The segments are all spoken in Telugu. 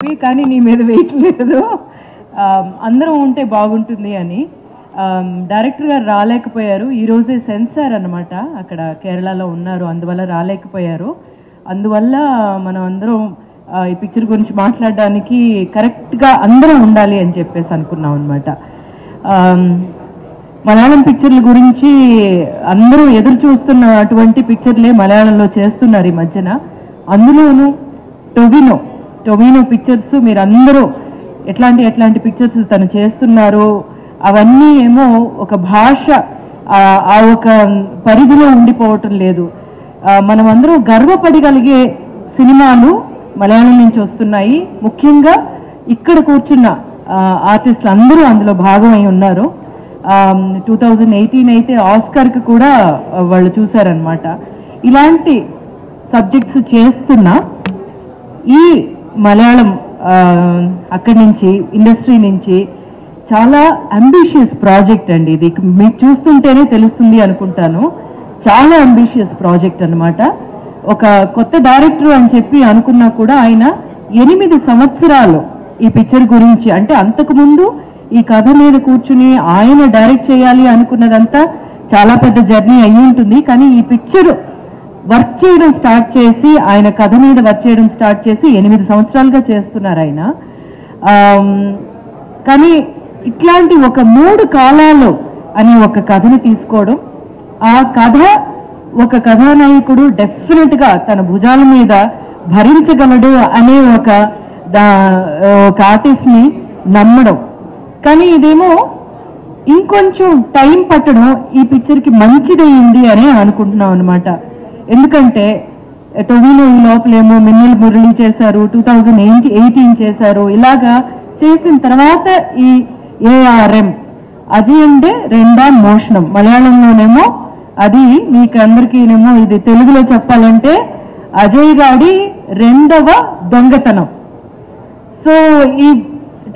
కానీ నీ మీద వెయిట్ లేదు, అందరం ఉంటే బాగుంటుంది అని. డైరెక్టర్ గారు రాలేకపోయారు, ఈరోజే సెన్సార్ అన్నమాట, అక్కడ కేరళలో ఉన్నారు, అందువల్ల రాలేకపోయారు. అందువల్ల మనం అందరం ఈ పిక్చర్ గురించి మాట్లాడడానికి కరెక్ట్గా అందరం ఉండాలి అని చెప్పేసి అనుకున్నాం అనమాట. మలయాళం పిక్చర్ల గురించి అందరూ ఎదురు చూస్తున్న అటువంటి పిక్చర్లే మలయాళంలో చేస్తున్నారు ఈ మధ్యన. అందులోనూ టొవినో పిక్చర్స్ మీరు అందరూ ఎట్లాంటి పిక్చర్స్ తను చేస్తున్నారు, అవన్నీ ఏమో ఒక భాష ఆ ఒక పరిధిలో ఉండిపోవటం లేదు. మనం అందరూ గర్వపడగలిగే సినిమాలు మలయాళం నుంచి వస్తున్నాయి. ముఖ్యంగా ఇక్కడ కూర్చున్న ఆర్టిస్టులు అందరూ అందులో భాగమై ఉన్నారు. 2018 అయితే ఆస్కార్కి కూడా వాళ్ళు చూశారనమాట. ఇలాంటి సబ్జెక్ట్స్ చేస్తున్న ఈ మలయాళం అక్కడి నుంచి ఇండస్ట్రీ నుంచి చాలా అంబిషియస్ ప్రాజెక్ట్ అండి ఇది. మీకు చూస్తుంటేనే తెలుస్తుంది అనుకుంటాను, చాలా అంబిషియస్ ప్రాజెక్ట్ అనమాట. ఒక కొత్త డైరెక్టర్ అని చెప్పి అనుకున్నా కూడా ఆయన 8 సంవత్సరాలు ఈ పిక్చర్ గురించి, అంటే అంతకుముందు ఈ కథ మీద కూర్చుని ఆయన డైరెక్ట్ చేయాలి అనుకున్నదంతా చాలా పెద్ద జర్నీ అయ్యి ఉంటుంది. కానీ ఈ పిక్చర్ వర్క్ చేయడం స్టార్ట్ చేసి, ఆయన కథ మీద వర్క్ చేయడం స్టార్ట్ చేసి 8 సంవత్సరాలుగా చేస్తున్నారు ఆయన. కానీ ఇట్లాంటి ఒక 3 కాలాలు అనే ఒక కథని తీసుకోవడం, ఆ కథ ఒక కథానాయకుడు డెఫినెట్గా తన భుజాల మీద భరించగలడు అనే ఒక ఆర్టిస్ట్ని నమ్మడం. కానీ ఇదేమో ఇంకొంచెం టైం పట్టడం ఈ పిక్చర్కి మంచిదయ్యింది అని అనుకుంటున్నాం అనమాట. ఎందుకంటే టొవినో ఈ లోపలేమో మిన్నెల మురళి చేశారు, 2018 చేశారు. ఇలాగా చేసిన తర్వాత ఈ ARM అజయ్ అంటే రెండాం మోషణం, మలయాళంలోనేమో అది మీకు అందరికీనేమో ఇది తెలుగులో చెప్పాలంటే అజయ్ గాడి 2వ దొంగతనం. సో ఈ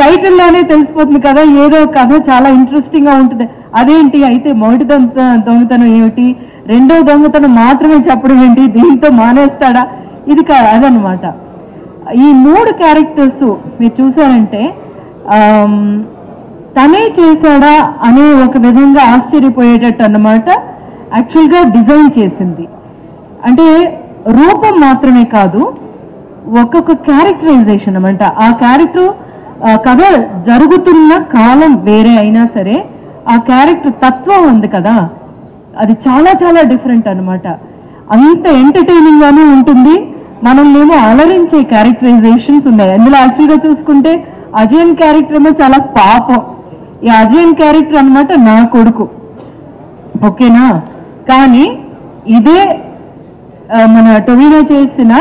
టైటిల్లోనే తెలిసిపోతుంది కదా, ఏదో కథ చాలా ఇంట్రెస్టింగ్ గా ఉంటుంది. అదేంటి అయితే మొదటి దొంగతనం ఏమిటి, 2వ దొంగతనం మాత్రమే చెప్పడం ఏంటి, దీంతో మానేస్తాడా, ఇది అదనమాట. ఈ 3 క్యారెక్టర్స్ మీరు చూసారంటే తనే చేశాడా అనే ఒక విధంగా ఆశ్చర్యపోయేటట్టు అన్నమాట. యాక్చువల్గా డిజైన్ చేసింది అంటే రూపం మాత్రమే కాదు, ఒక్కొక్క క్యారెక్టరైజేషన్ అన్నమాట. ఆ క్యారెక్టర్ కథ జరుగుతున్న కాలం వేరే అయినా సరే ఆ క్యారెక్టర్ తత్వం ఉంది కదా, అది చాలా చాలా డిఫరెంట్ అనమాట. అంత ఎంటర్టైనింగ్ గానే ఉంటుంది, మనల్నేమో అలరించే క్యారెక్టరైజేషన్స్ ఉన్నాయి అందులో. యాక్చువల్గా చూసుకుంటే అజయన్ క్యారెక్టర్ ఏమో చాలా పాపం. ఈ అజయన్ క్యారెక్టర్ అనమాట నా కొడుకు, ఓకేనా. కానీ ఇదే మన టొవినో చేసిన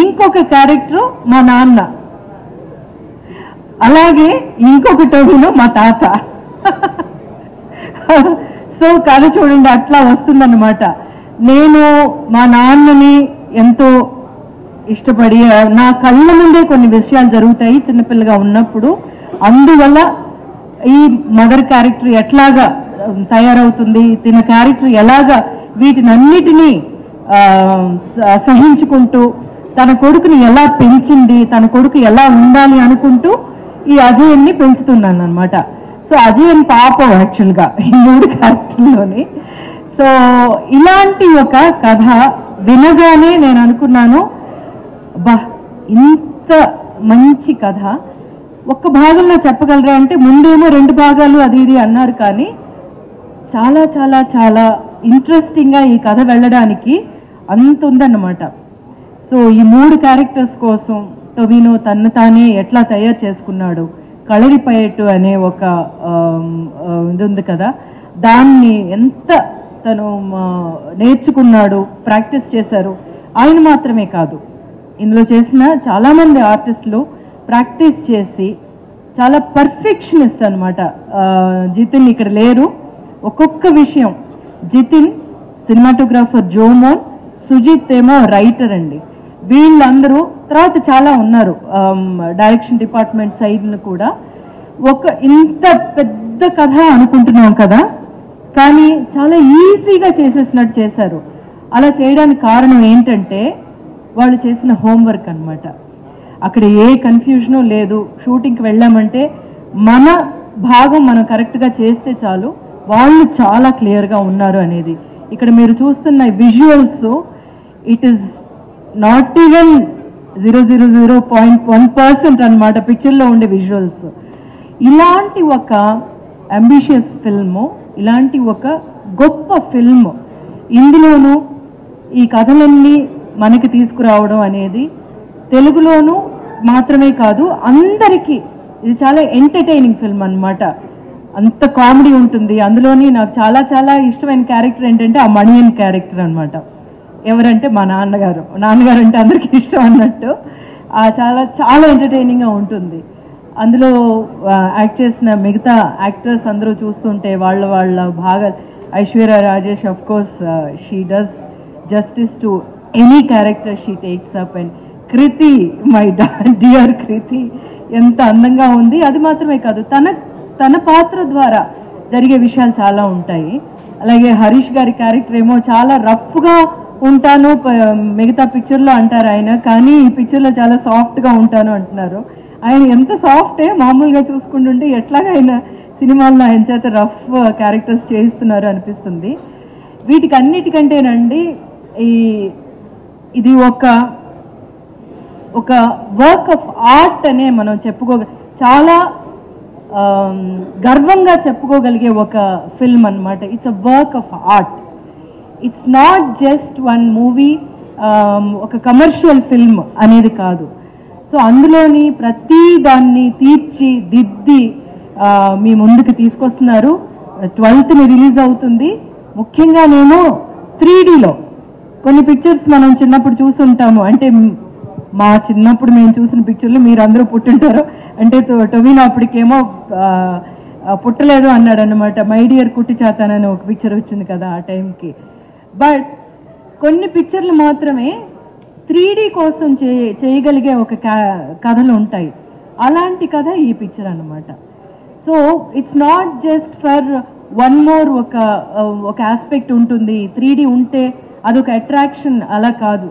ఇంకొక క్యారెక్టర్ మా నాన్న, అలాగే ఇంకొక టొవినో మా తాత. సో కథ చూడండి అట్లా వస్తుందన్నమాట. నేను మా నాన్నని ఎంతో ఇష్టపడి, నా కళ్ళ ముందే కొన్ని విషయాలు జరుగుతాయి చిన్నపిల్లగా ఉన్నప్పుడు. అందువల్ల ఈ మదర్ క్యారెక్టర్ ఎట్లాగా తయారవుతుంది, తిన క్యారెక్టర్ ఎలాగా వీటినన్నిటినీ సహించుకుంటూ తన కొడుకుని ఎలా పెంచింది, తన కొడుకు ఎలా ఉండాలి అనుకుంటూ ఈ అజయన్ని పెంచుతున్నాను అనమాట. సో అజయన్ పాపం యాక్చువల్గా ఈ 3 క్యారెక్టర్లోని. సో ఇలాంటి ఒక కథ వినగానే నేను అనుకున్నాను, బా ఇంత మంచి కథ ఒక్క భాగంలో చెప్పగలరా అంటే, ముందేమో 2 భాగాలు అది ఇది అన్నారు, కానీ చాలా చాలా చాలా ఇంట్రెస్టింగ్గా ఈ కథ వెళ్ళడానికి అంత ఉందన్నమాట. సో ఈ 3 క్యారెక్టర్స్ కోసం టొవినో తను తానే ఎట్లా తయారు చేసుకున్నాడు, కళరిపయట్టు అనే ఒక ఇది ఉంది కదా, దాన్ని ఎంత తను నేర్చుకున్నాడు, ప్రాక్టీస్ చేశారు. ఆయన మాత్రమే కాదు, ఇందులో చేసిన చాలామంది ఆర్టిస్టులు ప్రాక్టీస్ చేసి చాలా పర్ఫెక్షనిస్ట్ అనమాట. జితిన్ ఇక్కడ లేరు, ఒక్కొక్క విషయం జితిన్, సినిమాటోగ్రాఫర్ జోమోన్, సుజిత్ ఏమో రైటర్ అండి. వీళ్ళందరూ తర్వాత చాలా ఉన్నారు డైరెక్షన్ డిపార్ట్మెంట్ సైడ్ను కూడా. ఒక ఇంత పెద్ద కథ అనుకుంటున్నాం కదా, కానీ చాలా ఈజీగా చేసేసినట్టు చేశారు. అలా చేయడానికి కారణం ఏంటంటే వాళ్ళు చేసిన హోంవర్క్ అనమాట. అక్కడ ఏ కన్ఫ్యూజను లేదు. షూటింగ్కి వెళ్ళామంటే మన భాగం మనం కరెక్ట్గా చేస్తే చాలు, వాళ్ళు చాలా క్లియర్గా ఉన్నారు అనేది. ఇక్కడ మీరు చూస్తున్న visuals, it is not even 0.1% అనమాట పిక్చర్లో ఉండే విజువల్స్. ఇలాంటి ఒక అంబిషియస్ ఫిల్ము, ఇలాంటి ఒక గొప్ప ఫిల్మ్ ఇందులోనూ ఈ కథలన్నీ మనకి తీసుకురావడం అనేది తెలుగులోనూ మాత్రమే కాదు, అందరికీ ఇది చాలా ఎంటర్టైనింగ్ ఫిల్మ్ అనమాట. అంత కామెడీ ఉంటుంది అందులోని. నాకు చాలా చాలా ఇష్టమైన క్యారెక్టర్ ఏంటంటే ఆ మణియన్ క్యారెక్టర్ అనమాట. ఎవరంటే మా నాన్నగారు. నాన్నగారు అంటే అందరికీ ఇష్టం అన్నట్టు చాలా చాలా ఎంటర్టైనింగ్గా ఉంటుంది. అందులో యాక్ట్ చేసిన మిగతా యాక్టర్స్ అందరూ చూస్తుంటే వాళ్ళ బాగా, Aishwarya Rajesh of course she does justice to any character she takes up. And Kriti, my dear Kriti ఎంత అందంగా ఉంది. అది మాత్రమే కాదు, తన పాత్ర ద్వారా జరిగే విషయాలు చాలా ఉంటాయి. అలాగే హరీష్ గారి క్యారెక్టర్ ఏమో చాలా రఫ్గా ఉంటాను మిగతా పిక్చర్లో అంటారు ఆయన, కానీ ఈ పిక్చర్లో చాలా సాఫ్ట్గా ఉంటాను అంటున్నారు. ఆయన ఎంత సాఫ్టే, మామూలుగా చూసుకుంటుంటే ఎట్లాగా ఆయన సినిమాల్లో ఆయన చేత రఫ్ క్యారెక్టర్స్ చేయిస్తున్నారు అనిపిస్తుంది. వీటికి అన్నిటికంటేనండి ఇది ఒక వర్క్ ఆఫ్ ఆర్ట్ అనే మనం చాలా గర్వంగా చెప్పుకోగలిగే ఒక ఫిల్మ్ అనమాట. It's a work of art. It's not just one movie, ఒక కమర్షియల్ ఫిల్మ్ అనేది కాదు. సో అందులోని ప్రతి దాన్ని తీర్చిదిద్ది మీ ముందుకు తీసుకొస్తున్నారు. 12th రిలీజ్ అవుతుంది. ముఖ్యంగా నేను 3Dలో కొన్ని పిక్చర్స్ మనం చిన్నప్పుడు చూసుంటాము. అంటే మా చిన్నప్పుడు మేము చూసిన పిక్చర్లు మీరు అందరూ పుట్టుంటారు. అంటే టొవినో అప్పటికేమో పుట్టలేదు అన్నాడు అనమాట. మై డియర్ కుట్టి చాతానని ఒక పిక్చర్ వచ్చింది కదా ఆ టైంకి. బట్ కొన్ని పిక్చర్లు మాత్రమే 3D కోసం చేయగలిగే ఒక కథలు ఉంటాయి. అలాంటి కథ ఈ పిక్చర్ అన్నమాట. So it's not just for one more ఒక ఆస్పెక్ట్ ఉంటుంది. 3D ఉంటే అదొక అట్రాక్షన్, అలా కాదు.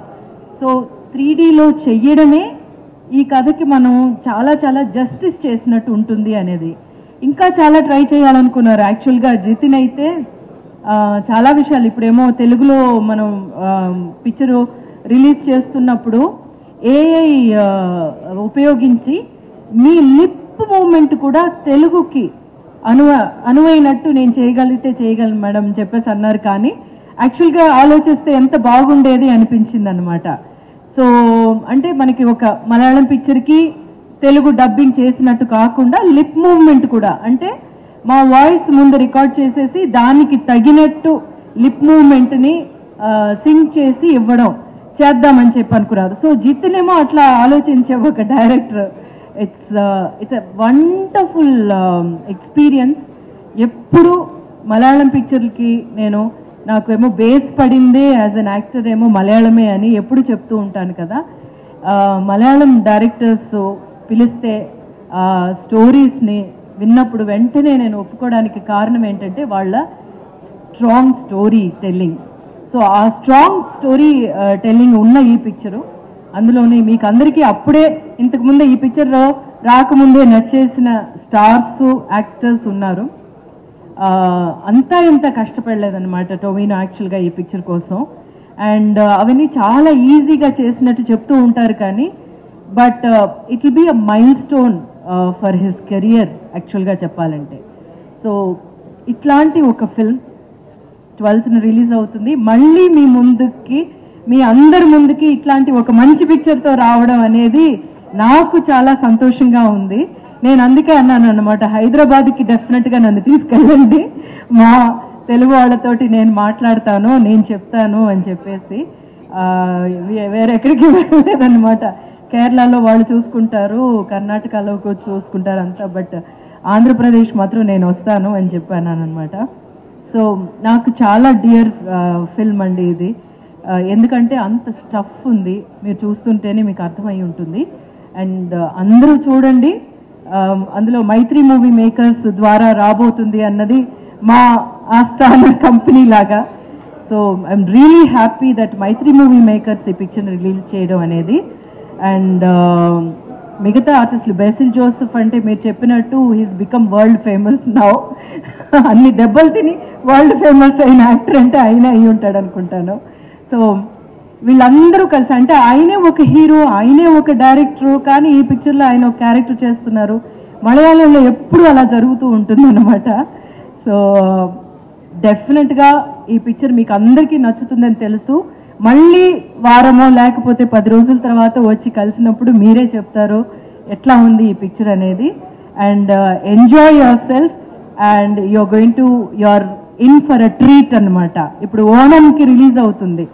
సో 3Dలో చెయ్యడమే ఈ కథకి మనం చాలా చాలా జస్టిస్ చేసినట్టు ఉంటుంది అనేది. ఇంకా చాలా ట్రై చేయాలనుకున్నారు యాక్చువల్గా జితిన్ అయితే. చాలా విషయాలు ఇప్పుడేమో తెలుగులో మనం పిక్చరు రిలీజ్ చేస్తున్నప్పుడు ఏఐ ఉపయోగించి మీ లిప్ మూమెంట్ కూడా తెలుగుకి అనువైనట్టు నేను చేయగలను మేడం చెప్పేసి అన్నారు. కానీ యాక్చువల్గా ఆలోచిస్తే ఎంత బాగుండేది అనిపించింది అనమాట. సో అంటే మనకి ఒక మలయాళం పిక్చర్కి తెలుగు డబ్బింగ్ చేసినట్టు కాకుండా లిప్ మూవ్మెంట్ కూడా, అంటే మా వాయిస్ ముందు రికార్డ్ చేసేసి దానికి తగినట్టు లిప్ మూవ్మెంట్ని సింగ్ చేసి చేద్దామని చెప్పి అనుకున్నారు. సో జిత్నేమో అట్లా ఆలోచించే ఒక director. It's a wonderful experience. ఎప్పుడు మలయాళం పిక్చర్కి నాకేమో బేస్ పడిందే యాజ్ అన్ యాక్టర్ ఏమో మలయాళమే అని ఎప్పుడు చెప్తూ ఉంటాను కదా. మలయాళం డైరెక్టర్స్ పిలిస్తే స్టోరీస్ని విన్నప్పుడు వెంటనే నేను ఒప్పుకోవడానికి కారణం ఏంటంటే వాళ్ళ స్ట్రాంగ్ స్టోరీ టెల్లింగ్. సో ఆ స్ట్రాంగ్ స్టోరీ టెల్లింగ్ ఉన్న ఈ పిక్చరు, అందులోనే మీకు అందరికీ అప్పుడే ఇంతకుముందే ఈ పిక్చర్లో రాకముందే నచ్చేసిన స్టార్స్ యాక్టర్స్ ఉన్నారు. అంతా ఇంత కష్టపడలేదన్నమాట టొవినో యాక్చువల్గా ఈ పిక్చర్ కోసం. అండ్ అవన్నీ చాలా ఈజీగా చేసినట్టు చెప్తూ ఉంటారు కానీ but it will be a milestone for his career యాక్చువల్గా చెప్పాలంటే. సో ఇట్లాంటి ఒక ఫిల్మ్ 12th రిలీజ్ అవుతుంది. మళ్ళీ మీ అందరి ముందుకి ఇట్లాంటి ఒక మంచి పిక్చర్తో రావడం అనేది నాకు చాలా సంతోషంగా ఉంది. నేను అందుకే అన్నాను అన్నమాట, హైదరాబాద్కి డెఫినెట్గా నన్ను తీసుకెళ్ళండి, మా తెలుగు వాళ్ళతోటి నేను మాట్లాడతాను, నేను చెప్తాను అని చెప్పేసి. వేరెక్కడికి వెళ్ళలేదన్నమాట. కేరళలో వాళ్ళు చూసుకుంటారు, కర్ణాటకలో చూసుకుంటారు అంతా, బట్ ఆంధ్రప్రదేశ్ మాత్రం నేను వస్తాను అని చెప్పాను అనమాట. సో నాకు చాలా డియర్ ఫిల్మ్ అండి ఇది. ఎందుకంటే అంత స్టఫ్ ఉంది, మీరు చూస్తుంటేనే మీకు అర్థమై ఉంటుంది. అండ్ అందరూ చూడండి. అందులో మైత్రి మూవీ మేకర్స్ ద్వారా రాబోతుంది అన్నది మా ఆస్థాన కంపెనీ లాగా. So I'm really happy that Mythri movie makers ఈ పిక్చర్ని రిలీజ్ చేయడం అనేది. అండ్ మిగతా ఆర్టిస్టులు బెసిల్ జోసెఫ్ అంటే మీరు చెప్పినట్టు he's become world famous now. అన్ని దెబ్బలు తిని వరల్డ్ ఫేమస్ అయిన యాక్టర్ అంటే ఆయనే అయి ఉంటాడు అనుకుంటాను. సో వీళ్ళందరూ కలిసి, అంటే ఆయనే ఒక హీరో, ఆయనే ఒక డైరెక్టరు, కానీ ఈ పిక్చర్లో ఆయన ఒక క్యారెక్టర్ చేస్తున్నారు. మలయాళంలో ఎప్పుడు అలా జరుగుతూ ఉంటుందన్నమాట. సో డెఫినెట్గా ఈ పిక్చర్ మీకు అందరికీ నచ్చుతుందని తెలుసు. మళ్ళీ వారమో లేకపోతే 10 రోజుల తర్వాత వచ్చి కలిసినప్పుడు మీరే చెప్తారు ఎట్లా ఉంది ఈ పిక్చర్ అనేది. And enjoy yourself and you're going to you're in for a treat అనమాట. ఇప్పుడు ఓణంకి రిలీజ్ అవుతుంది.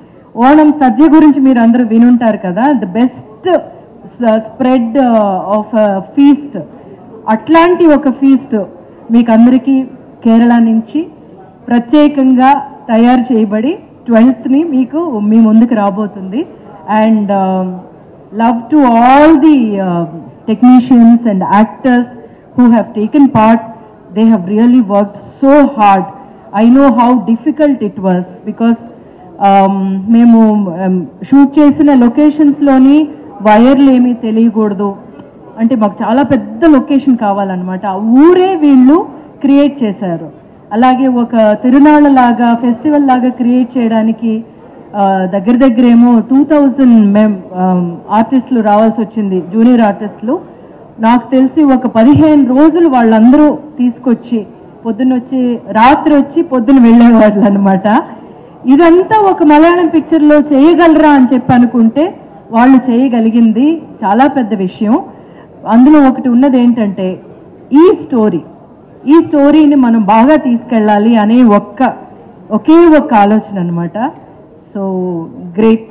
ఓణం సద్య గురించి మీరు అందరూ వినుంటారు కదా, the best spread of feast. అట్లాంటి ఒక ఫీస్ట్ మీకు అందరికీ కేరళ నుంచి ప్రత్యేకంగా తయారు చేయబడి 12th మీకు మీ ముందుకు రాబోతుంది. And love to all the technicians and actors who have taken part. They have really worked so hard. I know how difficult it was because మేము షూట్ చేసిన లొకేషన్స్లోని వైర్లు ఏమీ తెలియకూడదు, అంటే మాకు చాలా పెద్ద లొకేషన్ కావాలన్నమాట. ఆ ఊరే వీళ్ళు క్రియేట్ చేశారు. అలాగే ఒక తిరునాళ్ళ లాగా, ఫెస్టివల్ లాగా క్రియేట్ చేయడానికి దగ్గర దగ్గరేమో 2000 ఆర్టిస్టులు రావాల్సి వచ్చింది, జూనియర్ ఆర్టిస్టులు. నాకు తెలిసి ఒక 15 రోజులు వాళ్ళందరూ తీసుకొచ్చి పొద్దున్నొచ్చి రాత్రి వచ్చి పొద్దున వెళ్ళేవాళ్ళు అనమాట. ఇదంతా ఒక మలయాళం పిక్చర్లో చేయగలరా అని చెప్పి అనుకుంటే వాళ్ళు చేయగలిగింది చాలా పెద్ద విషయం. అందులో ఒకటి ఉన్నది ఏంటంటే ఈ స్టోరీని మనం బాగా తీసుకెళ్ళాలి అనే ఒకే ఒక్క ఆలోచన అనమాట. So great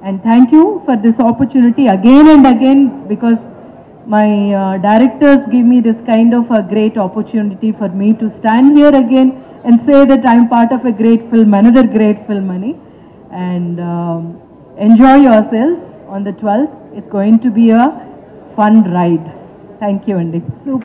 and thank you for this opportunity again and again, because my directors give me this kind of a great opportunity for me to stand here again and say that I'm part of a great film, another great film, and enjoy yourselves on the 12th. It's going to be a fun ride. Thank you, Andy. Super.